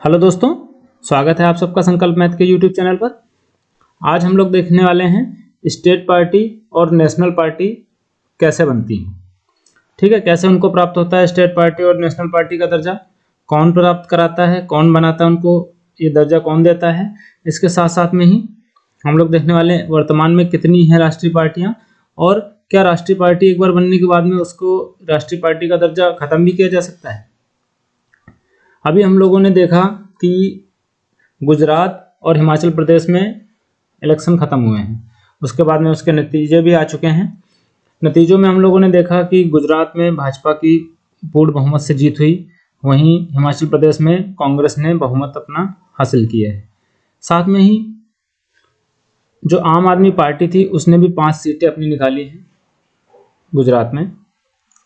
Hello दोस्तों, स्वागत है आप सबका संकल्प मैथ के यूट्यूब चैनल पर। आज हम लोग देखने वाले हैं स्टेट पार्टी और नेशनल पार्टी कैसे बनती हैं। ठीक है, कैसे उनको प्राप्त होता है स्टेट पार्टी और नेशनल पार्टी का दर्जा, कौन प्राप्त कराता है, कौन बनाता है उनको, ये दर्जा कौन देता है। इसके साथ साथ में ही हम लोग देखने वाले हैं वर्तमान में कितनी हैं राष्ट्रीय पार्टियाँ, और क्या राष्ट्रीय पार्टी एक बार बनने के बाद में उसको राष्ट्रीय पार्टी का दर्जा खत्म भी किया जा सकता है। अभी हम लोगों ने देखा कि गुजरात और हिमाचल प्रदेश में इलेक्शन ख़त्म हुए हैं, उसके बाद में उसके नतीजे भी आ चुके हैं। नतीजों में हम लोगों ने देखा कि गुजरात में भाजपा की पूर्ण बहुमत से जीत हुई, वहीं हिमाचल प्रदेश में कांग्रेस ने बहुमत अपना हासिल किया है। साथ में ही जो आम आदमी पार्टी थी उसने भी 5 सीटें अपनी निकाली हैं गुजरात में।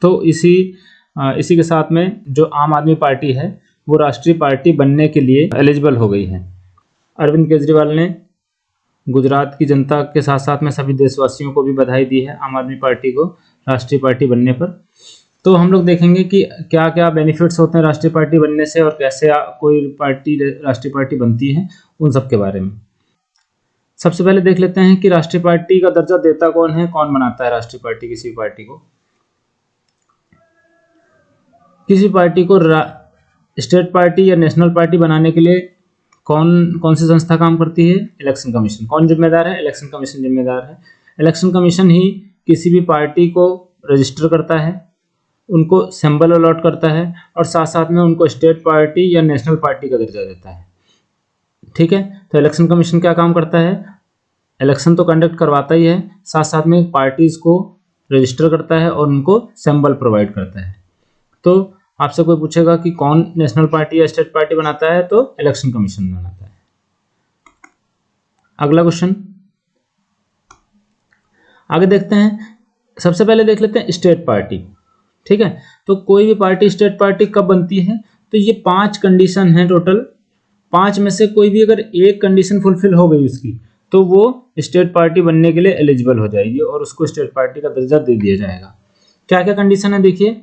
तो इसी के साथ में जो आम आदमी पार्टी है वो राष्ट्रीय पार्टी बनने के लिए एलिजिबल हो गई है। अरविंद केजरीवाल ने गुजरात की जनता के साथ साथ में सभी देशवासियों को भी बधाई दी है आम आदमी पार्टी को राष्ट्रीय पार्टी बनने पर। तो हम लोग देखेंगे कि क्या क्या बेनिफिट्स होते हैं राष्ट्रीय पार्टी बनने से और कैसे कोई पार्टी राष्ट्रीय पार्टी बनती है, उन सब के बारे में। सबसे पहले देख लेते हैं कि राष्ट्रीय पार्टी का दर्जा देता कौन है, कौन बनाता है राष्ट्रीय पार्टी किसी पार्टी को। किसी पार्टी को स्टेट पार्टी या नेशनल पार्टी बनाने के लिए कौन सी संस्था काम करती है? Election commission. कौन जिम्मेदार है? इलेक्शन कमीशन जिम्मेदार है। इलेक्शन कमीशन ही किसी भी पार्टी को रजिस्टर करता है, उनको सिंबल अलॉट करता है और साथ साथ में उनको स्टेट पार्टी या नेशनल पार्टी का दर्जा देता है। ठीक है, तो इलेक्शन कमीशन क्या काम करता है? इलेक्शन तो कंडक्ट करवाता ही है, साथ साथ में पार्टीज को रजिस्टर करता है और उनको सिंबल प्रोवाइड करता है। तो आपसे कोई पूछेगा कि कौन नेशनल पार्टी या स्टेट पार्टी बनाता है, तो इलेक्शन कमीशन बनाता है। अगला क्वेश्चन आगे देखते हैं। सबसे पहले देख लेते हैं स्टेट पार्टी। ठीक है, तो कोई भी पार्टी स्टेट पार्टी कब बनती है? तो ये 5 कंडीशन है टोटल। 5 में से कोई भी अगर एक कंडीशन फुलफिल हो गई उसकी, तो वो स्टेट पार्टी बनने के लिए एलिजिबल हो जाएगी और उसको स्टेट पार्टी का दर्जा दे दिया जाएगा। क्या क्या कंडीशन है देखिए।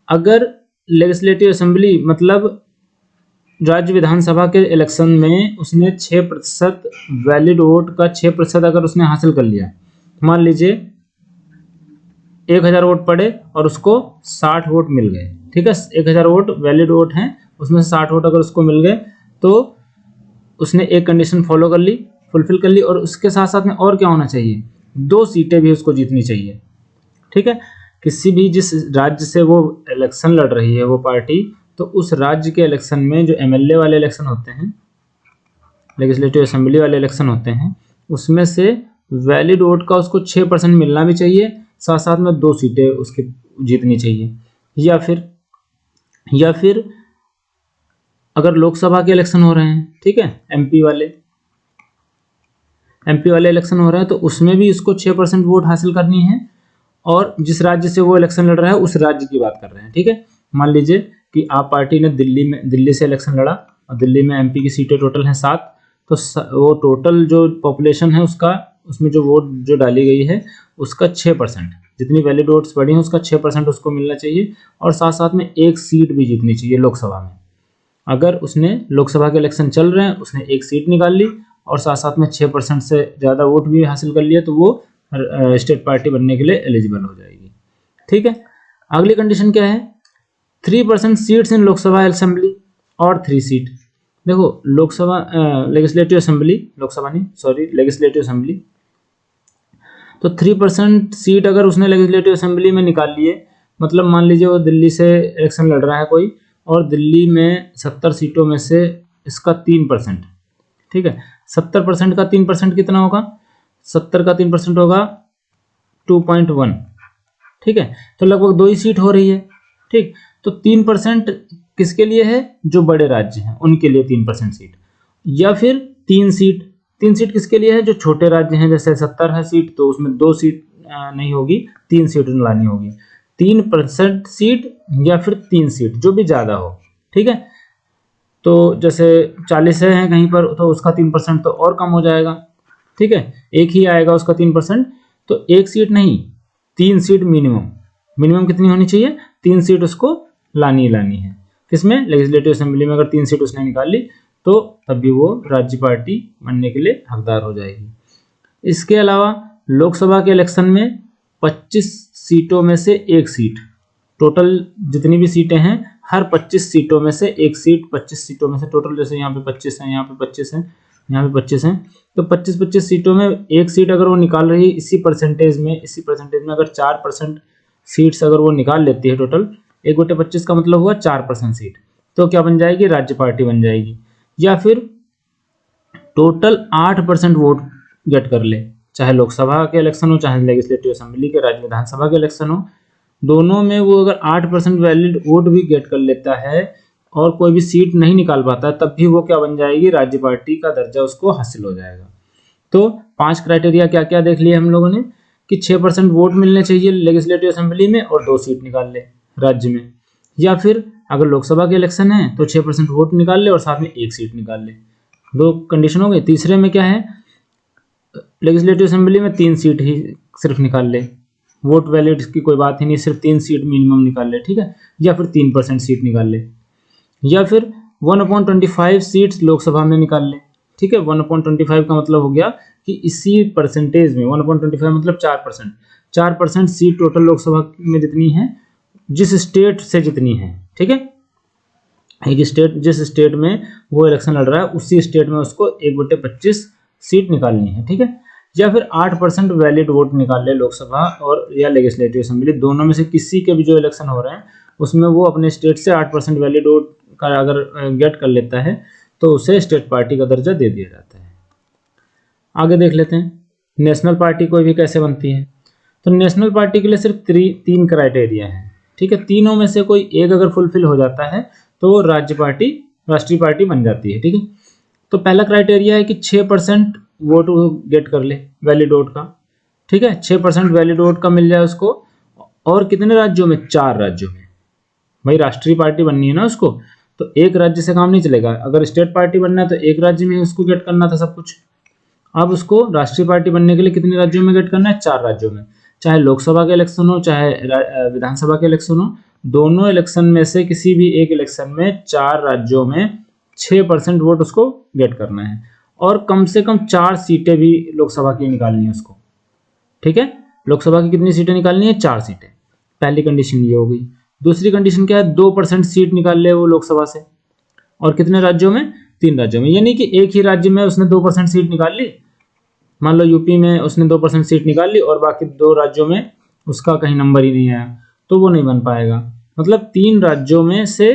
अगर लेजिस्लेटिव असेंबली मतलब राज्य विधानसभा के इलेक्शन में उसने 6% वैलिड वोट का 6% अगर उसने हासिल कर लिया, मान लीजिए 1000 वोट पड़े और उसको 60 वोट मिल गए। ठीक है, 1000 वोट वैलिड वोट हैं, उसमें से 60 वोट अगर उसको मिल गए तो उसने एक कंडीशन फॉलो कर ली, फुलफिल कर ली। और उसके साथ साथ में और क्या होना चाहिए? 2 सीटें भी उसको जीतनी चाहिए। ठीक है, किसी भी जिस राज्य से वो इलेक्शन लड़ रही है वो पार्टी, तो उस राज्य के इलेक्शन में जो एमएलए वाले इलेक्शन होते हैं, लेजिस्लेटिव असेंबली वाले इलेक्शन होते हैं, उसमें से वैलिड वोट का उसको 6% मिलना भी चाहिए, साथ साथ में 2 सीटें उसकी जीतनी चाहिए। या फिर अगर लोकसभा के इलेक्शन हो रहे हैं, ठीक है, एमपी वाले इलेक्शन हो रहे हैं, तो उसमें भी इसको 6% वोट हासिल करनी है। और जिस राज्य से वो इलेक्शन लड़ रहा है उस राज्य की बात कर रहे हैं। ठीक है, मान लीजिए कि आप पार्टी ने दिल्ली से इलेक्शन लड़ा और दिल्ली में एमपी की सीटें टोटल हैं 7, तो वो टोटल जो पॉपुलेशन है उसका, उसमें जो वोट जो डाली गई है उसका 6%, जितनी वैलिड वोट्स पड़ी हैं उसका 6% उसको मिलना चाहिए। और साथ साथ में 1 सीट भी जीतनी चाहिए लोकसभा में। अगर उसने लोकसभा के इलेक्शन चल रहे हैं, उसने 1 सीट निकाल ली और साथ साथ में 6% से ज़्यादा वोट भी हासिल कर लिया, तो वो स्टेट पार्टी बनने के लिए एलिजिबल हो जाएगी। ठीक है, अगली कंडीशन क्या है? 3% सीट्स इन लोकसभा असेंबली और 3 सीट। देखो लोकसभा लेजिस्लेटिव असेंबली, तो 3% सीट अगर उसने लेजिस्लेटिव असेंबली में निकाल लिए, मतलब मान लीजिए वो दिल्ली से इलेक्शन लड़ रहा है कोई, और दिल्ली में 70 सीटों में से इसका 3%। ठीक है, 70% का 3% कितना होगा? 70 का 3% होगा 2.1। ठीक है, तो लगभग 2 ही सीट हो रही है। ठीक, तो 3% किसके लिए है? जो बड़े राज्य हैं उनके लिए 3% सीट। या फिर 3 सीट। 3 सीट किसके लिए है? जो छोटे राज्य हैं, जैसे 70 है सीट तो उसमें 2 सीट नहीं होगी, 3 सीट लानी होगी। 3% सीट या फिर 3 सीट, जो भी ज़्यादा हो। ठीक है, तो जैसे 40 है कहीं पर, तो उसका 3% तो और कम हो जाएगा। ठीक है, एक ही आएगा उसका 3%, तो 1 सीट नहीं, 3 सीट मिनिमम कितनी होनी चाहिए? 3 सीट उसको लानी है। किसमें, लेजिस्लेटिव असेंबली में अगर 3 सीट उसने निकाल ली तो तब भी वो राज्य पार्टी बनने के लिए हकदार हो जाएगी। इसके अलावा लोकसभा के इलेक्शन में 25 सीटों में से एक सीट, टोटल जितनी भी सीटें हैं हर 25 सीटों में से एक सीट, 25 सीटों में से टोटल, जैसे यहाँ पे 25 हैं, यहाँ पे 25 हैं, यहाँ पे 25 हैं, तो 25-25 सीटों में एक सीट अगर वो निकाल रही है इसी परसेंटेज में अगर 4% सीट्स अगर वो निकाल लेती है टोटल, 1/25 का मतलब हुआ 4% सीट, तो क्या बन जाएगी, राज्य पार्टी बन जाएगी। या फिर टोटल 8% वोट गेट कर ले, चाहे लोकसभा के इलेक्शन हो चाहे लेजिस्लेटिव असेंबली के राज्य विधानसभा के इलेक्शन हो, दोनों में वो अगर 8% वैलिड वोट भी गेट कर लेता है और कोई भी सीट नहीं निकाल पाता तब भी वो क्या बन जाएगी, राज्य पार्टी का दर्जा उसको हासिल हो जाएगा। तो 5 क्राइटेरिया क्या क्या देख लिए हम लोगों ने कि 6% वोट मिलने चाहिए लेजिस्लेटिव असेंबली में और 2 सीट निकाल ले राज्य में, या फिर अगर लोकसभा के इलेक्शन है तो 6% वोट निकाल ले और साथ में 1 सीट निकाल ले। 2 कंडीशन हो गई। तीसरे में क्या है, लेजिस्लेटिव असेंबली में 3 सीट ही सिर्फ निकाल ले, वोट वैलिड की कोई बात ही नहीं, सिर्फ 3 सीट मिनिमम निकाल ले, ठीक है, या फिर 3% सीट निकाल ले, या फिर 1/25 सीट्स लोकसभा में निकाल ले, ठीक है। 1/25 का मतलब हो गया कि इसी परसेंटेज में 1/25 मतलब 4% सीट टोटल लोकसभा में जितनी है, जिस स्टेट से जितनी है, ठीक है, एक स्टेट जिस स्टेट में वो इलेक्शन लड़ रहा है उसी स्टेट में उसको 1/25 सीट निकालनी है, ठीक है। या फिर 8% वैलिड वोट निकाल ले लोकसभा और या लेजिस्लेटिव असेंबली, दोनों में से किसी के भी जो इलेक्शन हो रहे हैं उसमें वो अपने स्टेट से 8% वैलिड वोट का अगर गेट कर लेता है तो उसे स्टेट पार्टी का दर्जा दे दिया जाता है। आगे देख लेते हैं नेशनल पार्टी कोई भी कैसे बनती है। तो नेशनल पार्टी के लिए सिर्फ 3 क्राइटेरिया हैं, ठीक है। तीनों में से कोई एक अगर फुलफिल हो जाता है तो वो राष्ट्रीय पार्टी बन जाती है, ठीक है। तो पहला क्राइटेरिया है कि 6% वोट गेट कर ले वैलिड वोट का, ठीक है, 6% वैलिड वोट का मिल जाए उसको, और कितने राज्यों में, 4 राज्यों में। भाई राष्ट्रीय पार्टी बननी है ना उसको, तो एक राज्य से काम नहीं चलेगा, अगर स्टेट पार्टी बनना है तो एक राज्य में उसको गेट करना था सब कुछ। अब उसको राष्ट्रीय पार्टी बनने के लिए कितने राज्यों में गेट करना है, 4 राज्यों में, चाहे लोकसभा के इलेक्शन हो चाहे विधानसभा के इलेक्शन हो, दोनों इलेक्शन में से किसी भी एक इलेक्शन में 4 राज्यों में 6% वोट उसको गेट करना है, और कम से कम 4 सीटें भी लोकसभा की निकालनी है उसको, ठीक है। लोकसभा की कितनी सीटें निकालनी है, 4 सीटें, पहली कंडीशन ये हो गई। दूसरी कंडीशन क्या है, 2% सीट निकाल ले वो लोकसभा से, और कितने राज्यों में, 3 राज्यों में, यानी कि एक ही राज्य में उसने 2% सीट निकाल ली, मान लो यूपी में उसने 2% सीट निकाल ली और बाकी 2 राज्यों में उसका कहीं नंबर ही नहीं आया, तो वो नहीं बन पाएगा। मतलब 3 राज्यों में से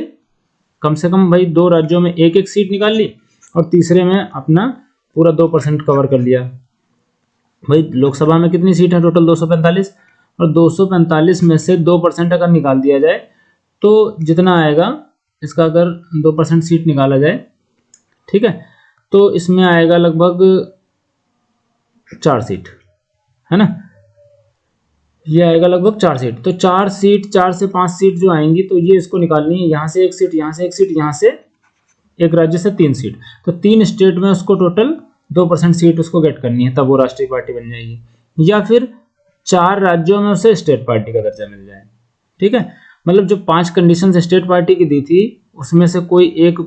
कम भाई 2 राज्यों में एक एक सीट निकाल ली और तीसरे में अपना पूरा 2% कवर कर लिया। भाई लोकसभा में कितनी सीट है टोटल, 245, और 245 में से 2% अगर निकाल दिया जाए तो जितना आएगा, इसका अगर 2% सीट निकाला जाए, ठीक है, तो इसमें आएगा लगभग 4 सीट, है ना, ये आएगा लगभग 4 सीट। तो 4 से 5 सीट जो आएंगी तो ये इसको निकालनी है, यहाँ से 1 सीट, यहाँ से 1 सीट, यहाँ से एक राज्य से 3 सीट, तो 3 स्टेट में उसको टोटल 2% सीट उसको गेट करनी है, तब वो राष्ट्रीय पार्टी बन जाएगी। या फिर 4 राज्यों में उसे स्टेट पार्टी का दर्जा मिल जाए, ठीक है। मतलब जो 5 कंडीशन स्टेट पार्टी की दी थी उसमें से कोई एक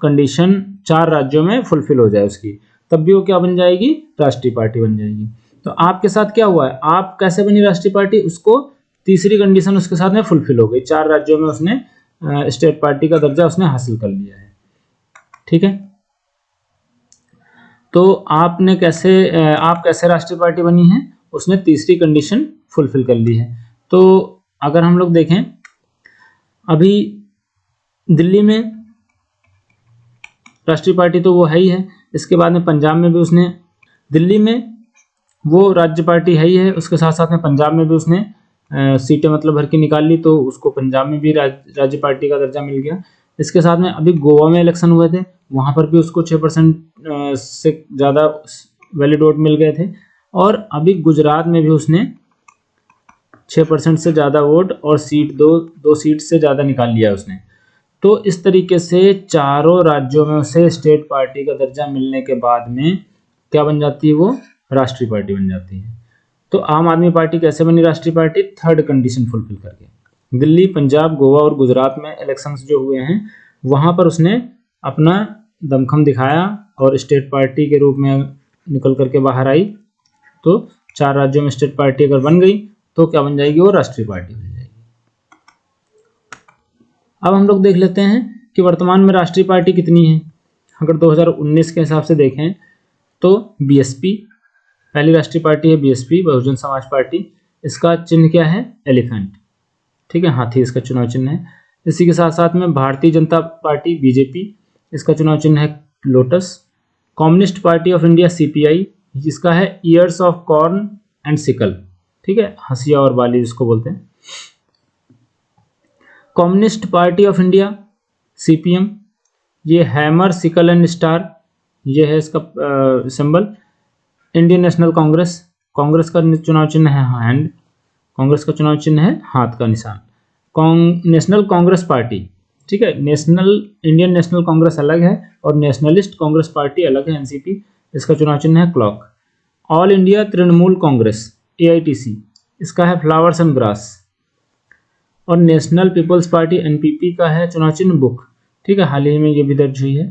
कंडीशन 4 राज्यों में फुलफिल हो जाए उसकी, तब भी वो क्या बन जाएगी, राष्ट्रीय पार्टी बन जाएगी। तो आपके साथ क्या हुआ है, आप कैसे बनी राष्ट्रीय पार्टी, उसको तीसरी कंडीशन उसके साथ में फुलफिल हो गई, 4 राज्यों में उसने स्टेट पार्टी का दर्जा उसने हासिल कर लिया है, ठीक है। तो आप कैसे राष्ट्रीय पार्टी बनी है, उसने तीसरी कंडीशन फुलफिल कर ली है। तो अगर हम लोग देखें, अभी दिल्ली में राष्ट्रीय पार्टी तो वो है ही है, इसके बाद में पंजाब में भी उसने, दिल्ली में वो राज्य पार्टी है ही है, उसके साथ साथ में पंजाब में भी उसने सीटें मतलब भर के निकाल ली, तो उसको पंजाब में भी राज्य पार्टी का दर्जा मिल गया। इसके साथ में अभी गोवा में इलेक्शन हुए थे, वहाँ पर भी उसको 6% से ज़्यादा वैलिड वोट मिल गए थे, और अभी गुजरात में भी उसने 6% से ज़्यादा वोट और दो सीट से ज़्यादा निकाल लिया उसने। तो इस तरीके से चारों राज्यों में उसे स्टेट पार्टी का दर्जा मिलने के बाद में क्या बन जाती है, वो राष्ट्रीय पार्टी बन जाती है। तो आम आदमी पार्टी कैसे बनी राष्ट्रीय पार्टी, 3rd कंडीशन फुलफिल करके। दिल्ली, पंजाब, गोवा और गुजरात में इलेक्शंस जो हुए हैं वहाँ पर उसने अपना दमखम दिखाया और स्टेट पार्टी के रूप में निकल करके बाहर आई। तो 4 राज्यों में स्टेट पार्टी अगर बन गई तो क्या बन जाएगी, वो राष्ट्रीय पार्टी बन जाएगी। अब हम लोग देख लेते हैं कि वर्तमान में राष्ट्रीय पार्टी कितनी है। अगर 2019 के हिसाब से देखें तो बीएसपी पहली राष्ट्रीय पार्टी है, बीएसपी बहुजन समाज पार्टी। इसका चिन्ह क्या है, एलिफेंट, ठीक है, हाथी इसका चुनाव चिन्ह है। इसी के साथ साथ में भारतीय जनता पार्टी बीजेपी, इसका चुनाव चिन्ह है lotus. Communist party of India CPI, जिसका है years of corn and sickle, ठीक है, हंसिया और बाली जिसको बोलते हैं। Communist party of India CPM, ये हैमर सिकल एंड स्टार, ये है इसका symbol. Indian national Congress, Congress का चुनाव चिन्ह है हैंड, कांग्रेस का चुनाव चिन्ह है हाथ का निशान। नेशनल कांग्रेस पार्टी, ठीक है, नेशनल इंडियन नेशनल कांग्रेस अलग है और नेशनलिस्ट कांग्रेस पार्टी अलग है, एनसीपी, इसका चुनाव चिन्ह है clock. All India Trinamool Congress AITC, इसका है फ्लावर्स एंड ग्रास। और नेशनल पीपल्स पार्टी एनपीपी का है चुनाव चिन्ह बुक, ठीक है, हाल ही में ये भी दर्ज हुई है,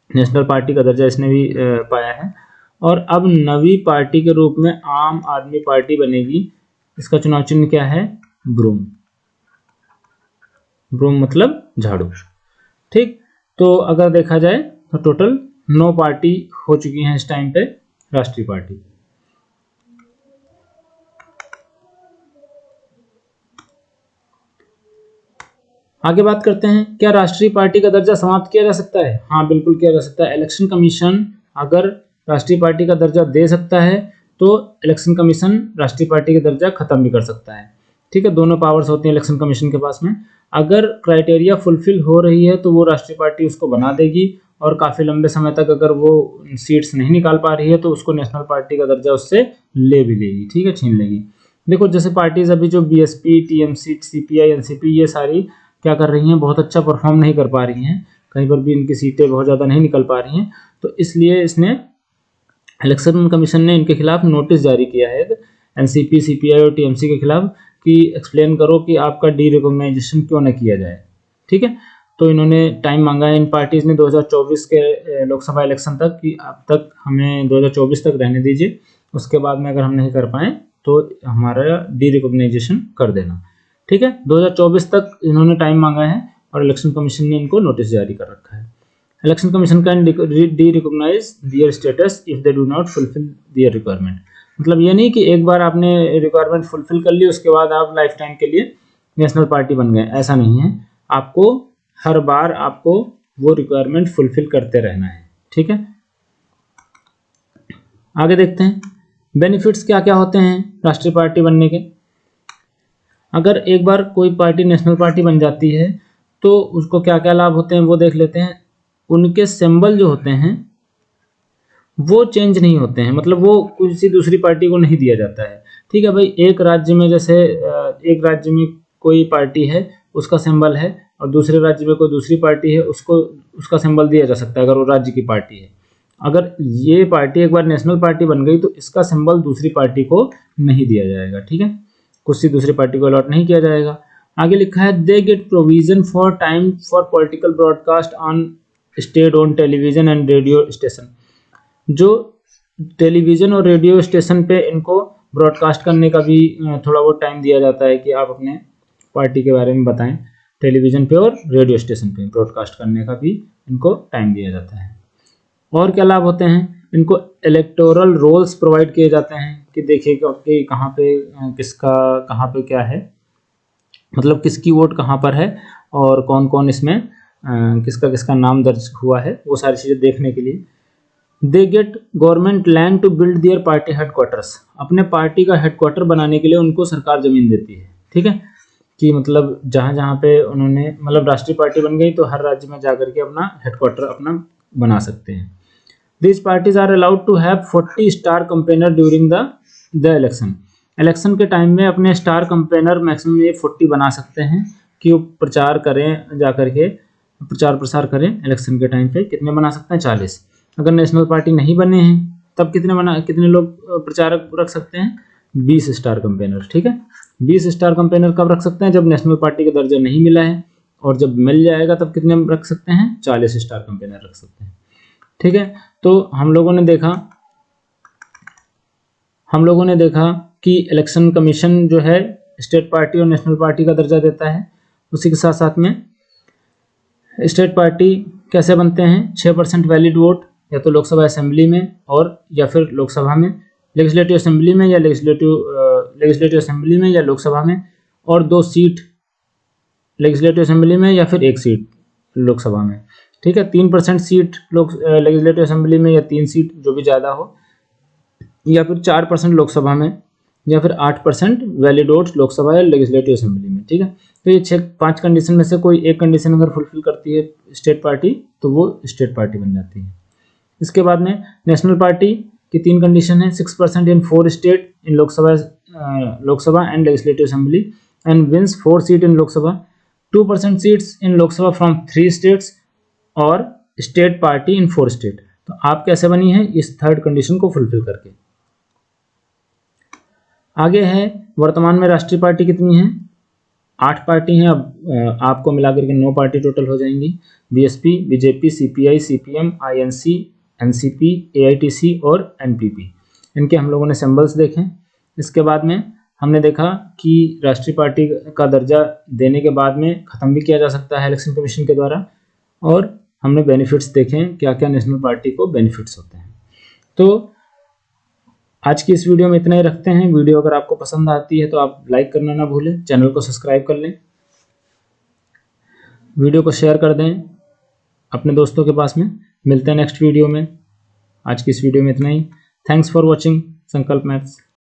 नेशनल पार्टी का दर्जा इसने भी पाया है। और अब नवी पार्टी के रूप में आम आदमी पार्टी बनेगी, इसका चुनाव चिन्ह क्या है, ब्रूम, ब्रूम मतलब झाड़ू, ठीक। तो अगर देखा जाए तो टोटल 9 पार्टी हो चुकी हैं इस टाइम पे राष्ट्रीय पार्टी। आगे बात करते हैं, क्या राष्ट्रीय पार्टी का दर्जा समाप्त किया जा सकता है? हाँ, बिल्कुल किया जा सकता है। इलेक्शन कमीशन अगर राष्ट्रीय पार्टी का दर्जा दे सकता है तो इलेक्शन कमीशन राष्ट्रीय पार्टी का दर्जा खत्म भी कर सकता है, ठीक है, दोनों पावर्स होती हैं इलेक्शन कमीशन के पास में। अगर क्राइटेरिया फुलफिल हो रही है तो वो राष्ट्रीय पार्टी उसको बना देगी, और काफ़ी लंबे समय तक अगर वो सीट्स नहीं निकाल पा रही है तो उसको नेशनल पार्टी का दर्जा उससे ले भी लेगी, ठीक है, छीन लेगी। देखो जैसे पार्टीज अभी जो बीएसपी, टीएमसी, सीपीआई, एनसीपी, ये सारी क्या कर रही हैं, बहुत अच्छा परफॉर्म नहीं कर पा रही हैं, कहीं पर भी इनकी सीटें बहुत ज़्यादा नहीं निकल पा रही हैं। तो इसलिए इसने इलेक्शन कमीशन ने इनके खिलाफ नोटिस जारी किया है एनसीपी, सीपीआई और टीएमसी के खिलाफ कि एक्सप्लेन करो कि आपका डी रिकॉग्नाइजेशन क्यों न किया जाए, ठीक है। तो इन्होंने टाइम मांगा है इन पार्टीज ने 2024 के लोकसभा इलेक्शन तक, कि अब तक हमें 2024 तक रहने दीजिए, उसके बाद में अगर हम नहीं कर पाए तो हमारा डी रिकॉग्नाइजेशन कर देना, ठीक है। 2024 तक इन्होंने टाइम मांगा है और इलेक्शन कमीशन ने इनको नोटिस जारी कर रखा है। Election commission can derecognise their status if they do not fulfil their requirement. मतलब ये नहीं कि एक बार आपने रिक्वायरमेंट फुलफिल कर ली उसके बाद आप लाइफ टाइम के लिए नेशनल पार्टी बन गए, ऐसा नहीं है। आपको हर बार आपको वो रिक्वायरमेंट फुलफिल करते रहना है, ठीक है। आगे देखते हैं बेनिफिट्स क्या क्या होते हैं राष्ट्रीय पार्टी बनने के। अगर एक बार कोई पार्टी नेशनल पार्टी बन जाती है तो उसको क्या क्या लाभ होते हैं वो देख लेते हैं। उनके सिंबल जो होते हैं वो चेंज नहीं होते हैं, मतलब वो किसी दूसरी पार्टी को नहीं दिया जाता है, ठीक है भाई। एक राज्य में जैसे एक राज्य में कोई पार्टी है उसका सिंबल है और दूसरे राज्य में कोई दूसरी पार्टी है उसको उसका सिंबल दिया जा सकता है अगर वो राज्य की पार्टी है। अगर ये पार्टी एक बार नेशनल पार्टी बन गई तो इसका सिंबल दूसरी पार्टी को नहीं दिया जाएगा, ठीक है, किसी दूसरी पार्टी को अलॉट नहीं किया जाएगा। आगे लिखा है they get provision for time for political broadcast on state own television and radio station. जो टेलीविज़न और रेडियो स्टेशन पे इनको ब्रॉडकास्ट करने का भी थोड़ा बहुत टाइम दिया जाता है कि आप अपने पार्टी के बारे में बताएं। टेलीविज़न पे और रेडियो स्टेशन पे ब्रॉडकास्ट करने का भी इनको टाइम दिया जाता है। और क्या लाभ होते हैं, इनको इलेक्टोरल रोल्स प्रोवाइड किए जाते हैं कि देखिए कि कहाँ पे किसका कहाँ पे क्या है, मतलब किसकी वोट कहाँ पर है और कौन कौन इसमें किसका किसका नाम दर्ज हुआ है, वो सारी चीज़ें देखने के लिए। They get government land to build their party headquarters. अपने पार्टी का हेडक्वार्टर बनाने के लिए उनको सरकार ज़मीन देती है, ठीक है, कि मतलब जहाँ जहाँ पे उन्होंने मतलब राष्ट्रीय पार्टी बन गई तो हर राज्य में जा करके अपना हेडक्वार्टर अपना बना सकते हैं। These parties are allowed to have 40 star campaigner during the election. Election के टाइम में अपने स्टार कंपेनर मैक्सिमम ये 40 बना सकते हैं कि वो प्रचार करें, जा करके प्रचार प्रसार करें इलेक्शन के टाइम पे। कितने बना सकते हैं, 40। अगर नेशनल पार्टी नहीं बने हैं तब कितने लोग प्रचारक रख सकते हैं, 20 स्टार कंपेनर, ठीक है। 20 स्टार कंपेनर कब रख सकते हैं? जब नेशनल पार्टी का दर्जा नहीं मिला है, और जब मिल जाएगा तब कितने रख सकते हैं? 40 स्टार कंपेनर रख सकते हैं। ठीक है, तो हम लोगों ने देखा कि इलेक्शन कमीशन जो है स्टेट पार्टी और नेशनल पार्टी का दर्जा देता है। उसी के साथ साथ में स्टेट पार्टी कैसे बनते हैं? 6% वैलिड वोट या तो लोकसभा असेंबली में और या फिर लोकसभा में, लेजिस्लेटिव असेंबली में या लेजिस्लेटिव असेंबली में या लोकसभा में, और 2 सीट लेजिस्लेटिव असेंबली में या फिर 1 सीट लोकसभा में। ठीक है, 3% सीट लेजिस्लेटिव असेंबली में या 3 सीट जो भी ज़्यादा हो, या फिर 4% लोकसभा में, या फिर 8% वैलिड वोट लोकसभा या लेजिस्लेटिव असेंबली में। ठीक है, तो ये 5 कंडीशन में से कोई एक कंडीशन अगर फुलफिल करती है स्टेट पार्टी तो वो स्टेट पार्टी बन जाती है। इसके बाद में नेशनल पार्टी की 3 कंडीशन है। 6% in 4 state in Lok Sabha and legislative assembly and wins 4 seat in Lok Sabha, 2% seats in Lok Sabha from 3 states और स्टेट पार्टी इन 4 स्टेट। तो आप कैसे बनी है? इस 3rd कंडीशन को फुलफिल करके। आगे है वर्तमान में राष्ट्रीय पार्टी कितनी है? 8 पार्टी हैं। अब आपको मिलाकर के 9 पार्टी टोटल हो जाएंगी। BSP, BJP, CPI, CPM, INC, NCP, AITC और एनपीपी। इनके हम लोगों ने सिंबल्स देखे। इसके बाद में हमने देखा कि राष्ट्रीय पार्टी का दर्जा देने के बाद में ख़त्म भी किया जा सकता है इलेक्शन कमीशन के द्वारा, और हमने बेनिफिट्स देखे हैं, क्या क्या नेशनल पार्टी को बेनिफिट्स होते हैं। तो आज की इस वीडियो में इतना ही रखते हैं। वीडियो अगर आपको पसंद आती है तो आप लाइक करना ना भूलें, चैनल को सब्सक्राइब कर लें, वीडियो को शेयर कर दें अपने दोस्तों के पास में। मिलते हैं नेक्स्ट वीडियो में। आज की इस वीडियो में इतना ही। थैंक्स फॉर वॉचिंग संकल्प मैथ्स।